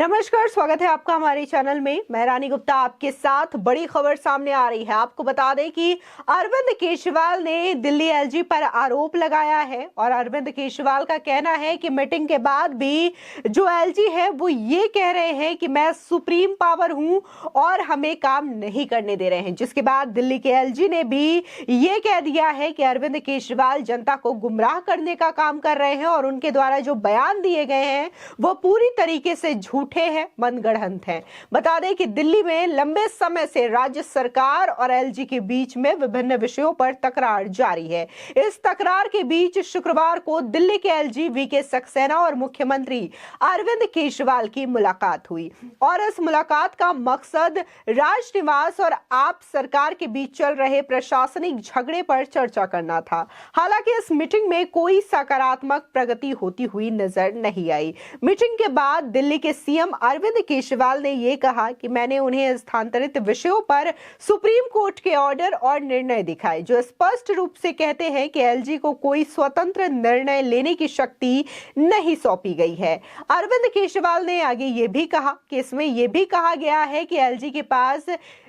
नमस्कार, स्वागत है आपका हमारे चैनल में। मैं रानी गुप्ता आपके साथ। बड़ी खबर सामने आ रही है। आपको बता दें कि अरविंद केजरीवाल ने दिल्ली एलजी पर आरोप लगाया है और अरविंद केजरीवाल का कहना है कि मीटिंग के बाद भी जो एलजी है वो ये कह रहे हैं कि मैं सुप्रीम पावर हूं और हमें काम नहीं करने दे रहे हैं। जिसके बाद दिल्ली के एलजी ने भी ये कह दिया है कि अरविंद केजरीवाल जनता को गुमराह करने का काम कर रहे हैं और उनके द्वारा जो बयान दिए गए हैं वो पूरी तरीके से झूठे हैं, मनगढ़ंत हैं। बता दें कि दिल्ली में लंबे समय से राज्य सरकार और एलजी के बीच में विभिन्न विषयों पर तकरार जारी है। इस तकरार के बीच शुक्रवार को दिल्ली के एलजी वीके सक्सेना और मुख्यमंत्री अरविंद केजरीवाल की मुलाकात हुई और इस मुलाकात का मकसद राजनिवास और आप सरकार के बीच चल रहे प्रशासनिक झगड़े पर चर्चा करना था। हालांकि इस मीटिंग में कोई सकारात्मक प्रगति होती हुई नजर नहीं आई। मीटिंग के बाद दिल्ली के सीएम अरविंद केजरीवाल ने यह कहा कि मैंने उन्हें स्थानांतरित विषयों पर सुप्रीम कोर्ट के ऑर्डर और निर्णय दिखाए जो स्पष्ट रूप से कहते हैं कि एलजी को कोई स्वतंत्र निर्णय लेने की शक्ति नहीं सौंपी गई है। अरविंद केजरीवाल ने आगे ये भी कहा कि इसमें यह भी कहा गया है कि एलजी के पास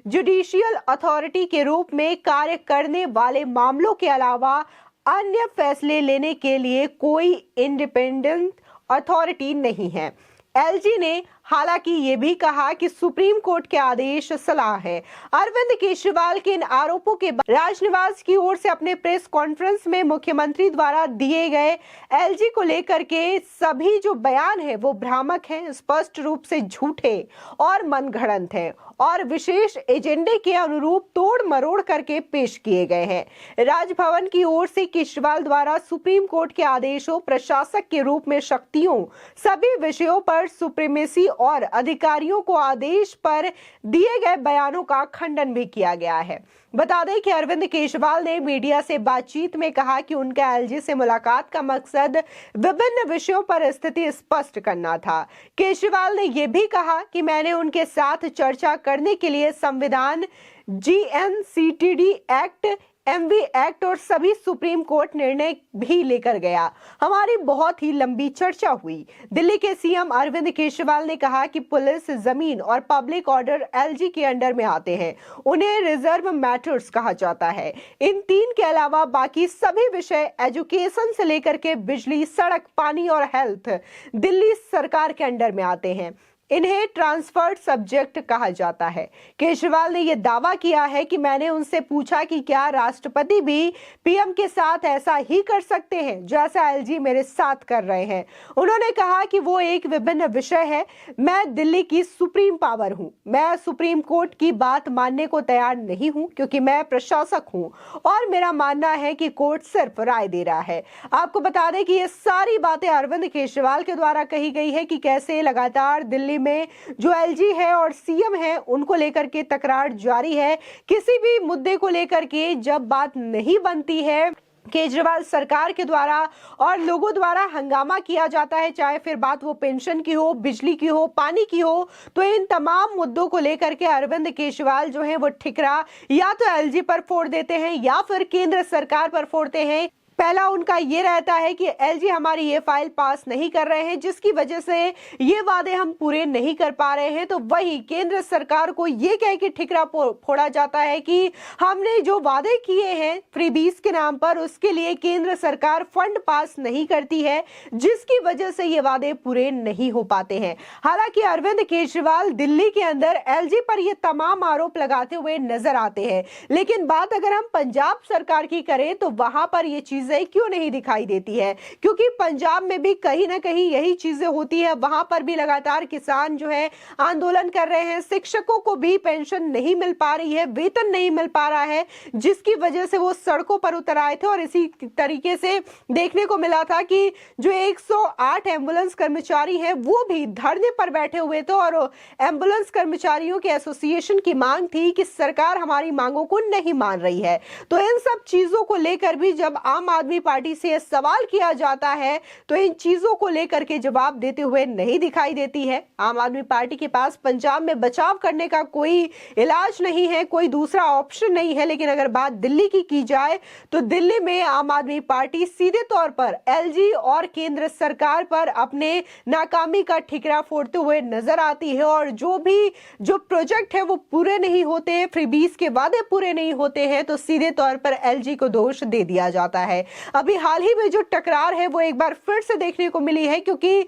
जुडिशियल अथॉरिटी के रूप में कार्य करने वाले मामलों के अलावा अन्य फैसले लेने के लिए कोई इंडिपेंडेंट अथॉरिटी नहीं है। एलजी ने हालांकि ये भी कहा कि सुप्रीम कोर्ट के आदेश सलाह है। अरविंद केजरीवाल के इन आरोपों के बाद राजनिवास की ओर से अपने प्रेस कॉन्फ्रेंस में मुख्यमंत्री द्वारा दिए गए एलजी को लेकर के सभी जो बयान है वो भ्रामक हैं, स्पष्ट रूप से झूठे और मनगढ़ंत हैं और विशेष एजेंडे के अनुरूप तोड़ मरोड़ करके पेश किए गए हैं। राजभवन की ओर से केजरीवाल द्वारा सुप्रीम कोर्ट के आदेशों, प्रशासक के रूप में शक्तियों, सभी विषयों पर सुप्रीमेसी और अधिकारियों को आदेश पर दिए गए बयानों का खंडन भी किया गया है। बता दें कि अरविंद केजरीवाल ने मीडिया से बातचीत में कहा कि उनका एलजी से मुलाकात का मकसद विभिन्न विषयों पर स्थिति स्पष्ट करना था। केजरीवाल ने यह भी कहा कि मैंने उनके साथ चर्चा करने के लिए संविधान, जीएनसीटीडी एक्ट, एमवी एक्ट और सभी सुप्रीम कोर्ट निर्णय भी लेकर गया। हमारी बहुत ही लंबी चर्चा हुई। दिल्ली के सीएम अरविंद केजरीवाल ने कहा कि पुलिस, जमीन और पब्लिक ऑर्डर एलजी के अंडर में आते हैं। उन्हें रिजर्व मैटर्स कहा जाता है। इन तीन के अलावा बाकी सभी विषय एजुकेशन से लेकर के बिजली, सड़क, पानी और हेल्थ दिल्ली सरकार के अंडर में आते हैं। इन्हें ट्रांसफर्ड सब्जेक्ट कहा जाता है। केजरीवाल ने यह दावा किया है कि मैंने उनसे पूछा कि क्या राष्ट्रपति भी पीएम के साथ ऐसा ही कर सकते हैं जैसा एलजी मेरे साथ कर रहे हैं। उन्होंने कहा कि वो एक विभिन्न विषय है। मैं दिल्ली की सुप्रीम पावर हूं। मैं सुप्रीम कोर्ट की बात मानने को तैयार नहीं हूं क्योंकि मैं प्रशासक हूं और मेरा मानना है कि कोर्ट सिर्फ राय दे रहा है। आपको बता दें कि ये सारी बातें अरविंद केजरीवाल के द्वारा कही गई है कि कैसे लगातार दिल्ली में जो एलजी है और सीएम है उनको लेकर के तकरार जारी है। किसी भी मुद्दे को लेकर के जब बात नहीं बनती है, केजरीवाल सरकार के द्वारा और लोगों द्वारा हंगामा किया जाता है, चाहे फिर बात वो पेंशन की हो, बिजली की हो, पानी की हो, तो इन तमाम मुद्दों को लेकर के अरविंद केजरीवाल जो है वो ठिकरा या तो एलजी पर फोड़ देते हैं या फिर केंद्र सरकार पर फोड़ते हैं। पहला उनका ये रहता है कि एलजी हमारी ये फाइल पास नहीं कर रहे हैं जिसकी वजह से ये वादे हम पूरे नहीं कर पा रहे हैं, तो वही केंद्र सरकार को ये कह के ठिकरा फोड़ा जाता है कि हमने जो वादे किए हैं फ्रीबीज के नाम पर उसके लिए केंद्र सरकार फंड पास नहीं करती है जिसकी वजह से ये वादे पूरे नहीं हो पाते हैं। हालांकि अरविंद केजरीवाल दिल्ली के अंदर एलजी पर ये तमाम आरोप लगाते हुए नजर आते हैं, लेकिन बात अगर हम पंजाब सरकार की करें तो वहां पर ये चीजें क्यों नहीं दिखाई देती है, क्योंकि पंजाब में भी कहीं ना कहीं यही चीजें होती है। वहां पर भी लगातार किसान जो है आंदोलन कर रहे हैं, शिक्षकों को भी पेंशन नहीं मिल पा रही है, वेतन नहीं मिल पा रहा है, जिसकी वजह से वो सड़कों पर उतर आए थे। और इसी तरीके से देखने को मिला था कि जो 108 एम्बुलेंस कर्मचारी हैं वो भी धरने पर बैठे हुए थे और एम्बुलेंस कर्मचारियों के एसोसिएशन की मांग थी कि सरकार हमारी मांगों को नहीं मान रही है। तो इन सब चीजों को लेकर भी जब आम आदमी पार्टी से सवाल किया जाता है तो इन चीजों को लेकर के जवाब देते हुए नहीं दिखाई देती है। आम आदमी पार्टी के पास पंजाब में बचाव करने का कोई इलाज नहीं है, कोई दूसरा ऑप्शन नहीं है। लेकिन अगर बात दिल्ली की जाए तो दिल्ली में आम आदमी पार्टी सीधे तौर पर एलजी और केंद्र सरकार पर अपने नाकामी का ठिकरा फोड़ते हुए नजर आती है। और जो प्रोजेक्ट है वो पूरे नहीं होते हैं, फ्रीबीज के वादे पूरे नहीं होते हैं, तो सीधे तौर पर एलजी को दोष दे दिया जाता है। अभी हाल ही में जो टकरार है वो एक बार फिर से देखने को मिली है, क्योंकि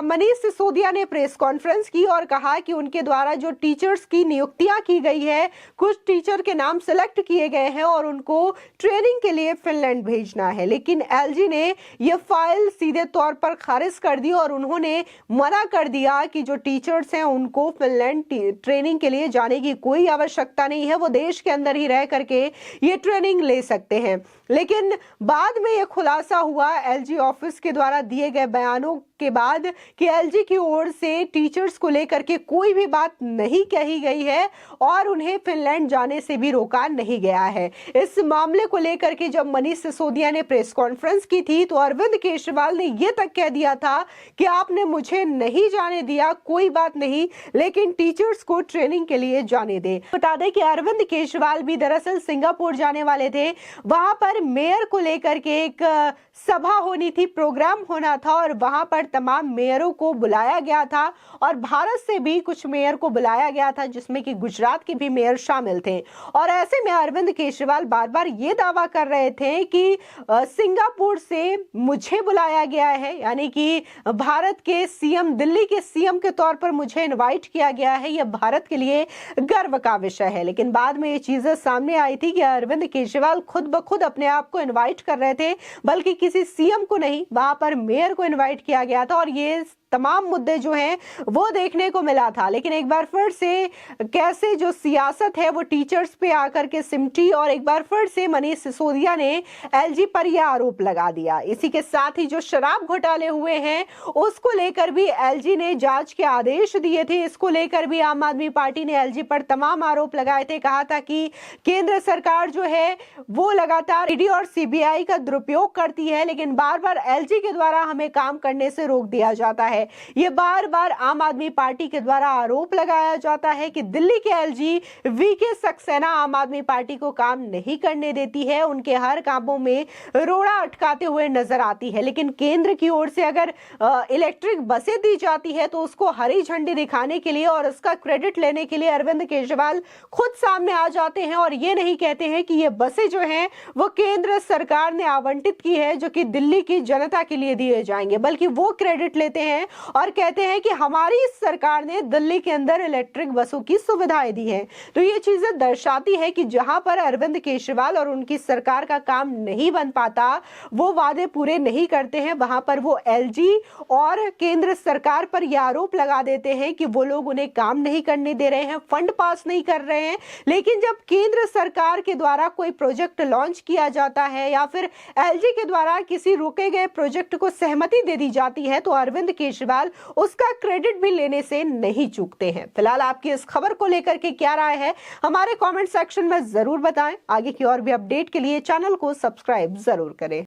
मनीष सिसोदिया ने प्रेस कॉन्फ्रेंस की और कहा कि उनके द्वारा जो टीचर्स की नियुक्तियां की गई है, कुछ टीचर के नाम सेलेक्ट किए गए हैं और उनको ट्रेनिंग के लिए फिनलैंड भेजना है। लेकिन एलजी ने यह फाइल सीधे तौर पर खारिज कर दी और उन्होंने मना कर दिया कि जो टीचर्स हैं उनको फिनलैंड ट्रेनिंग के लिए जाने की कोई आवश्यकता नहीं है, वो देश के अंदर ही रह करके ये ट्रेनिंग ले सकते हैं। लेकिन बाद में यह खुलासा हुआ एलजी ऑफिस के द्वारा दिए गए बयानों के बाद कि एलजी की ओर से टीचर्स को लेकर के कोई भी बात नहीं कही गई है और उन्हें फिनलैंड जाने से भी रोका नहीं गया है। इस मामले को लेकर के जब मनीष सिसोदिया ने प्रेस कॉन्फ्रेंस की थी तो अरविंद केजरीवाल ने यह तक कह दिया था कि आपने मुझे नहीं जाने दिया, कोई बात नहीं, लेकिन टीचर्स को ट्रेनिंग के लिए जाने दे। बता दें कि अरविंद केजरीवाल भी दरअसल सिंगापुर जाने वाले थे। वहां पर मेयर को लेकर के एक सभा होनी थी, प्रोग्राम होना था और वहां पर तमाम मेयरों को बुलाया गया था और भारत से भी कुछ मेयर को बुलाया गया था, जिसमें कि गुजरात के भी मेयर शामिल थे। और ऐसे में अरविंद केजरीवाल बार बार ये दावा कर रहे थे कि सिंगापुर से मुझे बुलाया गया है, यानी कि भारत के सीएम, दिल्ली के सीएम के तौर पर मुझे इनवाइट किया गया है, यह भारत के लिए गर्व का विषय है। लेकिन बाद में ये चीजें सामने आई थी कि अरविंद केजरीवाल खुद ब खुद अपने आप को इनवाइट कर रहे थे, बल्कि किसी सीएम को नहीं, वहां पर मेयर को इनवाइट किया गया था और ये तमाम मुद्दे जो हैं वो देखने को मिला था। लेकिन एक बार फिर से कैसे जो सियासत है वो टीचर्स पे आकर के सिमटी और एक बार फिर से मनीष सिसोदिया ने एलजी पर यह आरोप लगा दिया। इसी के साथ ही जो शराब घोटाले हुए हैं उसको लेकर भी एलजी ने जांच के आदेश दिए थे। इसको लेकर भी आम आदमी पार्टी ने एलजी पर तमाम आरोप लगाए थे। कहा था कि केंद्र सरकार जो है वो लगातार ईडी और सीबीआई का दुरुपयोग करती है, लेकिन बार बार एलजी के द्वारा हमें काम करने से रोक दिया जाता है। ये बार बार आम आदमी पार्टी के द्वारा आरोप लगाया जाता है कि दिल्ली के एलजी वीके सक्सेना आम आदमी पार्टी को काम नहीं करने देती है, उनके हर कामों में रोड़ा अटकाते हुए नजर आती है। लेकिन केंद्र की ओर से अगर इलेक्ट्रिक बसें दी जाती है तो उसको हरी झंडी दिखाने के लिए और उसका क्रेडिट लेने के लिए अरविंद केजरीवाल खुद सामने आ जाते हैं और ये नहीं कहते हैं कि ये बसें जो हैं वो केंद्र सरकार ने आवंटित की है, जो कि दिल्ली की जनता के लिए दिए जाएंगे, बल्कि वो क्रेडिट लेते हैं और कहते हैं कि हमारी सरकार ने दिल्ली के अंदर इलेक्ट्रिक बसों की सुविधाएं दी हैं। तो ये चीजें दर्शाती है कि जहां पर अरविंद केजरीवाल और उनकी सरकार का काम नहीं बन पाता, वो वादे पूरे नहीं करते हैं, वहां पर वो एलजी और केंद्र सरकार पर यह आरोप लगा देते हैं कि वो लोग उन्हें काम नहीं करने दे रहे हैं, फंड पास नहीं कर रहे हैं। लेकिन जब केंद्र सरकार के द्वारा कोई प्रोजेक्ट लॉन्च किया जाता है या फिर एलजी के द्वारा किसी रोके गए प्रोजेक्ट को सहमति दे दी जाती है तो अरविंद केजरीवाल उसका क्रेडिट भी लेने से नहीं चूकते हैं। फिलहाल आपकी इस खबर को लेकर के क्या राय है हमारे कमेंट सेक्शन में जरूर बताएं। आगे की और भी अपडेट के लिए चैनल को सब्सक्राइब जरूर करें।